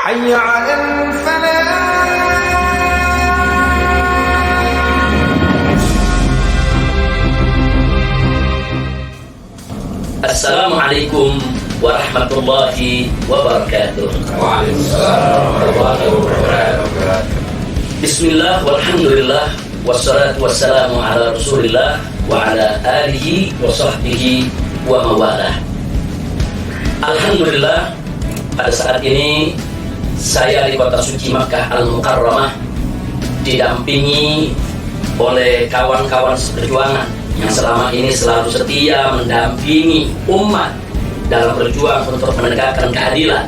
حي على الفلاح. Assalamualaikum warahmatullahi wabarakatuh. Waalaikumsalam warahmatullahi wabarakatuh. Bismillah walhamdulillah wassalatu wassalamu ala rasulillah wa ala alihi wa sahbihi wa mawalah. Alhamdulillah, pada saat ini saya di kota suci Makkah Al-Mukarramah didampingi oleh kawan-kawan seperjuangan yang selama ini selalu setia mendampingi umat dalam berjuang untuk menegakkan keadilan.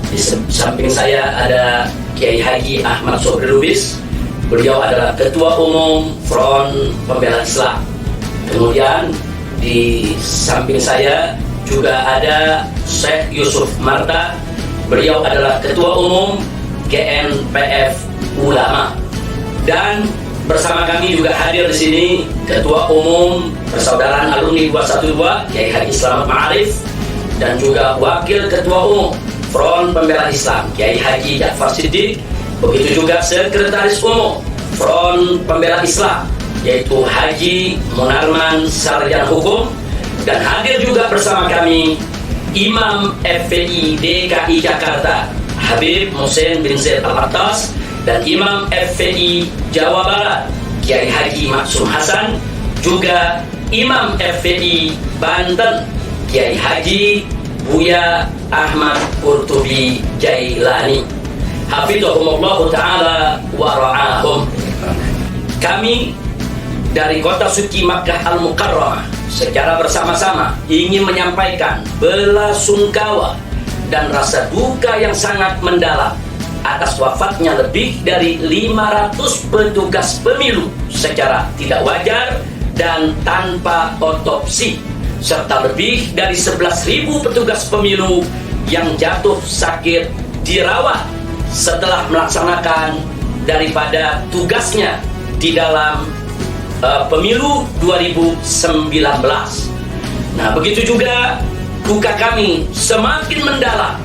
Di samping saya ada Kiai Haji Ahmad Sobri Lubis. Beliau adalah Ketua Umum Front Pembela Islam. Kemudian di samping saya juga ada Syekh Yusuf Marta. Beliau adalah Ketua Umum GNPF Ulama. Dan bersama kami juga hadir di sini Ketua Umum Persaudaraan Alumni 212 Kiai Haji Slamet Ma'arif, dan juga Wakil Ketua Umum Front Pembela Islam Kiai Haji Ja'far Siddiq. Begitu juga Sekretaris Umum Front Pembela Islam yaitu Haji Munarman Sarjana Hukum. Dan hadir juga bersama kami Imam FPI DKI Jakarta Habib Muhsin bin Zaid Al-Attas, dan Imam FPI Jawa Barat Kiai Haji Maksum Hasan, juga Imam FPI Banten Kiai Haji Buya Ahmad Qurtubi Jailani, hafizahumullah ta'ala wa ra'ahum. Kami dari kota suci Makkah Al-Mukarramah secara bersama-sama ingin menyampaikan belasungkawa dan rasa duka yang sangat mendalam atas wafatnya lebih dari 500 petugas pemilu secara tidak wajar dan tanpa otopsi, serta lebih dari 11.000 petugas pemilu yang jatuh sakit dirawat setelah melaksanakan daripada tugasnya di dalam pemilu 2019. Nah, begitu juga duka kami semakin mendalam,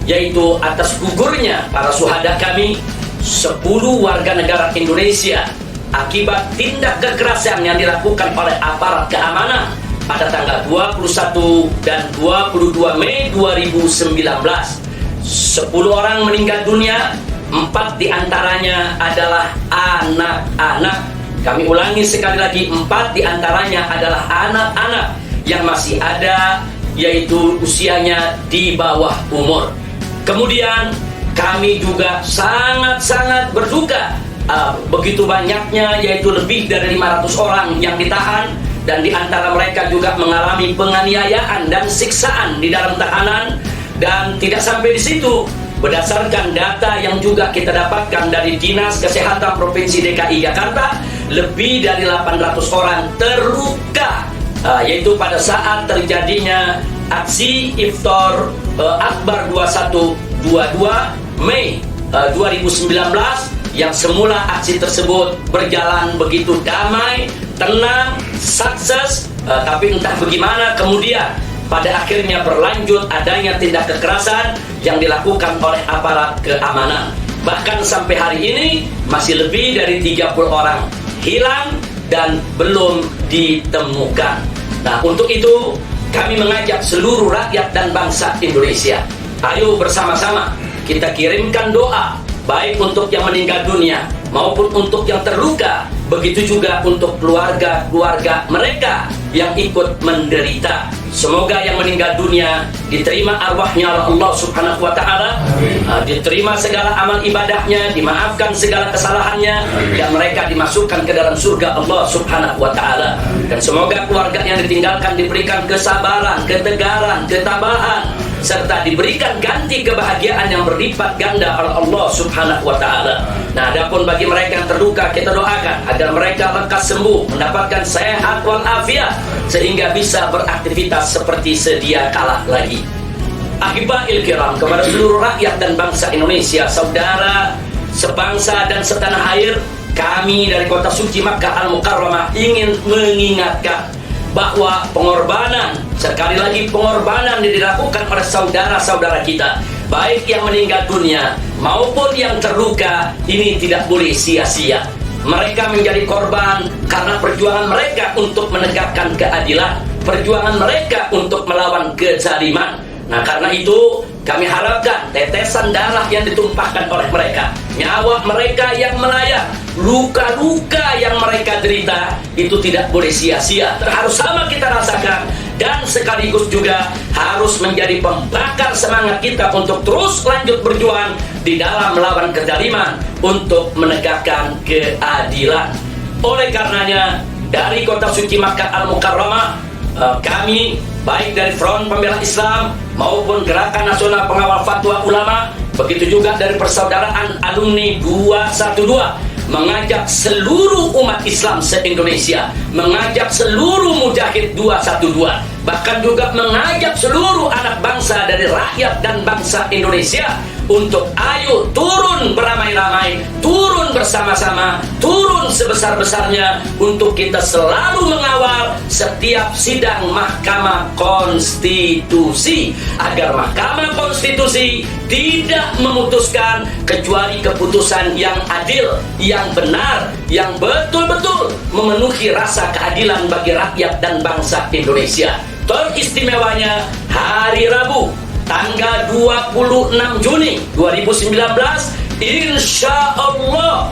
yaitu atas gugurnya para syuhada kami 10 warga negara Indonesia akibat tindak kekerasan yang dilakukan oleh aparat keamanan pada tanggal 21 dan 22 Mei 2019. 10 orang meninggal dunia, 4 diantaranya adalah anak-anak. Kami ulangi sekali lagi, 4 diantaranya adalah anak-anak yang masih ada, yaitu usianya di bawah umur. Kemudian kami juga sangat-sangat berduka begitu banyaknya, yaitu lebih dari 500 orang yang ditahan, dan di antara mereka juga mengalami penganiayaan dan siksaan di dalam tahanan. Dan tidak sampai di situ, berdasarkan data yang juga kita dapatkan dari Dinas Kesehatan Provinsi DKI Jakarta, lebih dari 800 orang terluka, yaitu pada saat terjadinya aksi Iftar Akbar 21-22 Mei 2019, yang semula aksi tersebut berjalan begitu damai, tenang, sukses, tapi entah bagaimana kemudian pada akhirnya berlanjut adanya tindak kekerasan yang dilakukan oleh aparat keamanan. Bahkan sampai hari ini masih lebih dari 30 orang hilang dan belum ditemukan. Nah, untuk itu kami mengajak seluruh rakyat dan bangsa Indonesia, ayo bersama-sama kita kirimkan doa, baik untuk yang meninggal dunia maupun untuk yang terluka, begitu juga untuk keluarga-keluarga mereka yang ikut menderita. Semoga yang meninggal dunia diterima arwahnya oleh Allah Subhanahu wa ta'ala, diterima segala amal ibadahnya, dimaafkan segala kesalahannya, dan mereka dimasukkan ke dalam surga Allah Subhanahu wa ta'ala. Dan semoga keluarga yang ditinggalkan diberikan kesabaran, ketegaran, ketabahan, serta diberikan ganti kebahagiaan yang berlipat ganda oleh Allah Subhanahu wa ta'ala. Nah, adapun bagi mereka yang terluka, kita doakan agar mereka lekas sembuh, mendapatkan sehat walafiat, sehingga bisa beraktivitas seperti sedia kala lagi. Ahibahil kiram, kepada seluruh rakyat dan bangsa Indonesia, saudara sebangsa dan setanah air, kami dari kota suci Makkah Al-Mukarramah ingin mengingatkan bahwa pengorbanan, sekali lagi pengorbanan yang dilakukan oleh saudara-saudara kita, baik yang meninggal dunia maupun yang terluka, ini tidak boleh sia-sia. Mereka menjadi korban karena perjuangan mereka untuk menegakkan keadilan, perjuangan mereka untuk melawan kezaliman. Nah, karena itu kami harapkan tetesan darah yang ditumpahkan oleh mereka, nyawa mereka yang melayang, luka-luka yang mereka derita, itu tidak boleh sia-sia. Harus sama kita rasakan, dan sekaligus juga harus menjadi pembakar semangat kita untuk terus lanjut berjuang di dalam melawan kezaliman untuk menegakkan keadilan. Oleh karenanya, dari kota suci Makkah Al-Mukarramah, kami baik dari Front Pembela Islam maupun Gerakan Nasional Pengawal Fatwa Ulama, begitu juga dari Persaudaraan Alumni 212, mengajak seluruh umat Islam se-Indonesia, mengajak seluruh mujahid 212, bahkan juga mengajak seluruh anak bangsa dari rakyat dan bangsa Indonesia untuk ayo turun beramai-ramai, turun bersama-sama, turun sebesar-besarnya untuk kita selalu mengawal setiap sidang Mahkamah Konstitusi, agar Mahkamah Konstitusi tidak memutuskan kecuali keputusan yang adil, yang benar, yang betul-betul memenuhi rasa keadilan bagi rakyat dan bangsa Indonesia. Teristimewanya hari Rabu tanggal 26 Juni 2019, insya Allah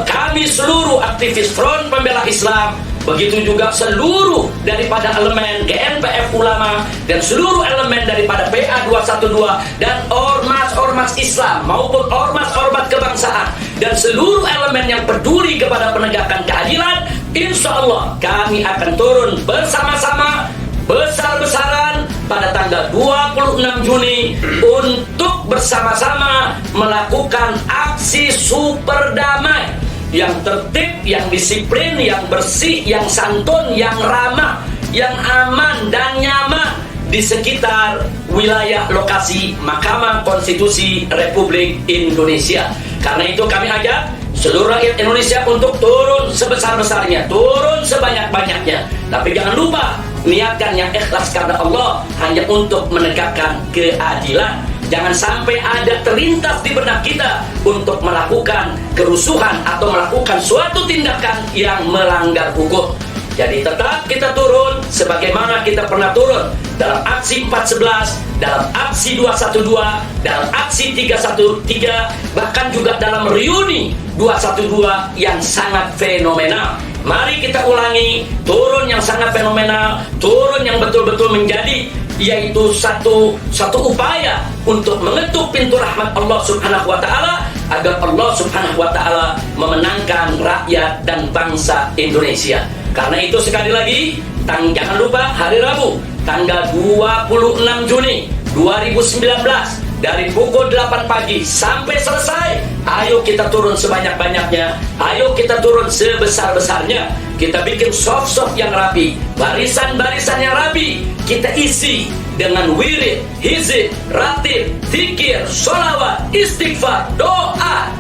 kami seluruh aktivis Front Pembela Islam, begitu juga seluruh daripada elemen GNPF Ulama dan seluruh elemen daripada PA 212 dan ormas-ormas Islam maupun ormas-ormas kebangsaan dan seluruh elemen yang peduli kepada penegakan keadilan, insya Allah kami akan turun bersama-sama, besar-besaran pada tanggal 26 Juni untuk bersama-sama melakukan aksi super damai yang tertib, yang disiplin, yang bersih, yang santun, yang ramah, yang aman dan nyaman di sekitar wilayah lokasi Mahkamah Konstitusi Republik Indonesia. Karena itu kami ajak seluruh rakyat Indonesia untuk turun sebesar-besarnya, turun sebanyak-banyaknya. Tapi jangan lupa, niatkan yang ikhlas karena Allah, hanya untuk menegakkan keadilan. Jangan sampai ada terlintas di benak kita untuk melakukan kerusuhan atau melakukan suatu tindakan yang melanggar hukum. Jadi tetap kita turun sebagaimana kita pernah turun dalam aksi 411, dalam aksi 212, dalam aksi 313, bahkan juga dalam reuni 212 yang sangat fenomenal. Mari kita ulangi, turun yang sangat fenomenal, turun yang betul-betul menjadi, yaitu satu upaya untuk mengetuk pintu rahmat Allah Subhanahu wa Ta'ala, agar Allah Subhanahu wa Ta'ala memenangkan rakyat dan bangsa Indonesia. Karena itu sekali lagi, jangan lupa hari Rabu tanggal 26 Juni 2019 dari pukul 8 pagi sampai selesai, ayo kita turun sebanyak-banyaknya, ayo kita turun sebesar-besarnya. Kita bikin soft-soft yang rapi, barisan-barisan yang rapi, kita isi dengan wirid, hizib, ratib, zikir, sholawat, istighfar, doa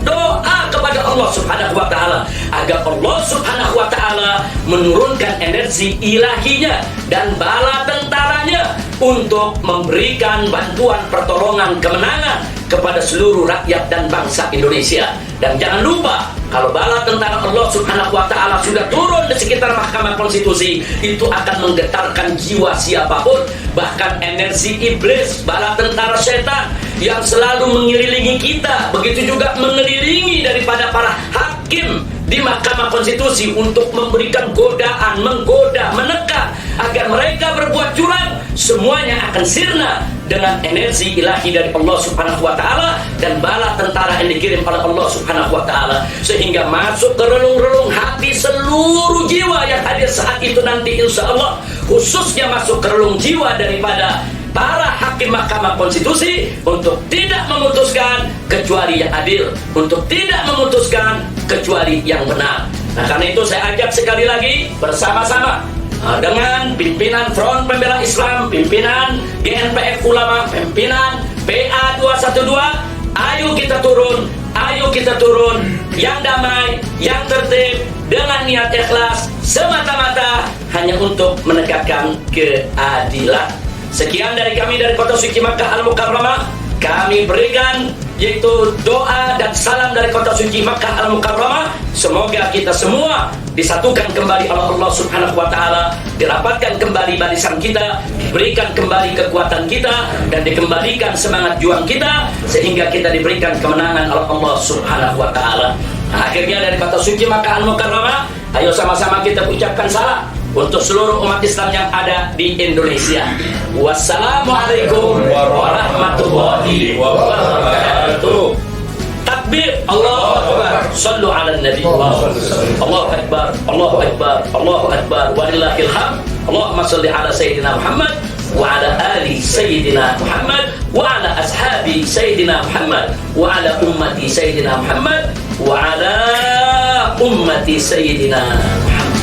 kepada Allah Subhanahu wa Ta'ala, agar Allah Subhanahu wa Ta'ala menurunkan energi ilahinya dan bala tentaranya untuk memberikan bantuan pertolongan kemenangan kepada seluruh rakyat dan bangsa Indonesia. Dan jangan lupa, kalau bala tentara Allah Subhanahu wa Ta'ala sudah turun di sekitar Mahkamah Konstitusi, itu akan menggetarkan jiwa siapapun. Bahkan energi iblis, bala tentara setan yang selalu mengelilingi kita, begitu juga mengelilingi daripada para hakim di Mahkamah Konstitusi untuk memberikan godaan, menggoda, menekan agar mereka berbuat curang, semuanya akan sirna dengan energi ilahi dari Allah Subhanahu wa Ta'ala dan bala tentara yang dikirim oleh Allah Subhanahu wa Ta'ala, sehingga masuk ke relung-relung hati seluruh jiwa yang hadir saat itu nanti, insya Allah, khususnya masuk ke relung jiwa daripada para hakim Mahkamah Konstitusi untuk tidak memutuskan kecuali yang adil, untuk tidak memutuskan kecuali yang benar. Nah, karena itu saya ajak sekali lagi bersama-sama dengan pimpinan Front Pembela Islam, pimpinan GNPF Ulama, pimpinan PA 212, ayo kita turun yang damai, yang tertib, dengan niat ikhlas semata-mata hanya untuk menegakkan keadilan. Sekian dari kami dari Kota Suci Makkah Al-Mukarramah. kami berikan yaitu doa dan salam dari kota suci Makkah Al-Mukarramah. Semoga kita semua disatukan kembali oleh Allah Subhanahu wa taala, dirapatkan kembali barisan kita, diberikan kembali kekuatan kita, dan dikembalikan semangat juang kita sehingga kita diberikan kemenangan oleh Allah Subhanahu wa taala. Nah, akhirnya dari kota suci Makkah Al-Mukarramah, ayo sama-sama kita ucapkan salam untuk seluruh umat Islam yang ada di Indonesia. Wassalamualaikum warahmatullahi wabarakatuh. Takbir, Allahu Akbar. Sallu ala Nabi. Allahu Akbar, Allahu Akbar, Allahu Akbar. Walillahil hamd. Allahumma salli ala Sayyidina Muhammad wa ala ali Sayyidina Muhammad wa ala ashabi Sayyidina Muhammad wa ala ummati Sayyidina Muhammad wa ala ummati Sayyidina Muhammad.